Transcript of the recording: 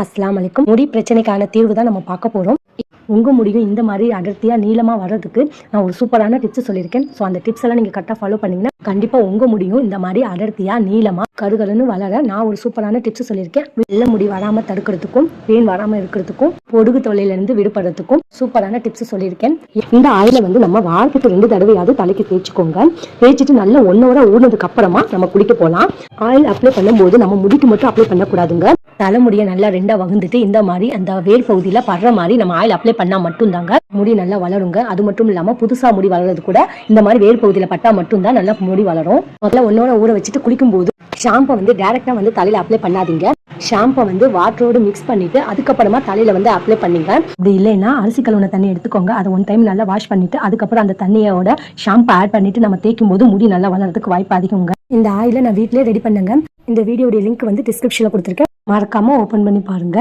அஸ்ஸலாமு அலைக்கும். முடி பிரச்சனைக்கான தீர்வு தான் நம்ம பார்க்க போறோம். உங்க முடியும் இந்த மாதிரி அடர்த்தியா நீளமா வர்றதுக்கு நான் ஒரு சூப்பரான டிப்ஸ் சொல்லியிருக்கேன். ஸோ அந்த டிப்ஸ் எல்லாம் நீங்க கரெக்டாக ஃபாலோ பண்ணீங்கன்னா கண்டிப்பா உங்க முடியும் இந்த மாதிரி அடர்த்தியா நீளமா கருகருன்னு வளர நான் ஒரு சூப்பரான டிப்ஸ் சொல்லியிருக்கேன். வெள்ளை முடி வராம தடுக்கிறதுக்கும் பேன் வராம இருக்கிறதுக்கும் பொடுகு தொல்லையில இருந்து விடுபடுறதுக்கும் சூப்பரான டிப்ஸ் சொல்லியிருக்கேன். இந்த ஆயில நம்ம வாரத்துக்கு 2 தடவையாவது தலைக்கு தேய்ச்சிக்கோங்க. தேய்ச்சிட்டு நல்ல 1 hour ஊறினதுக்கு அப்புறமா நம்ம குளிக்க போகலாம். ஆயில் அப்ளை பண்ணும்போது நம்ம முடிக்கு மட்டும் அப்ளை பண்ணக்கூடாதுங்க. தலைமுடியை நல்லா 2 வகுந்துட்டு இந்த மாதிரி அந்த வேர் பகுதியில படுற மாதிரி நம்ம ஆயில் அப்ளை பண்ணா மட்டும் தாங்க முடி நல்லா வளருங்க. அது மட்டும் இல்லாம புதுசா முடி வளர்றது கூட இந்த மாதிரி வேர் பகுதியில பட்டா மட்டும் தான் நல்லா முடி வளரும். முதல்ல 1 hour ஊற வச்சுட்டு குளிக்கும் போது ஷாம்பை டைரக்டா தலையில அப்ளை பண்ணாதீங்க. ஷாம்பை வாட்டரோடு மிக்ஸ் பண்ணிட்டு அதுக்கப்புறமா தலையில அப்ளை பண்ணீங்க. அப்படி இல்லைன்னா அரிசி கழுவுன தண்ணி எடுத்துக்கோங்க. அதை 1 time நல்லா வாஷ் பண்ணிட்டு அதுக்கப்புறம் அந்த தண்ணியோட ஷாம்பை ஆட் பண்ணிட்டு நம்ம தேய்க்கும் போது முடி நல்லா வளர்றதுக்கு வாய்ப்பு அதிகங்க. இந்த ஆயில நான் வீட்லயே ரெடி பண்ணுங்க. இந்த வீடியோட லிங்க் டிஸ்கிரிப்ஷன்ல கொடுத்துருக்கேன். மறக்காம ஓபன் பண்ணி பாருங்க.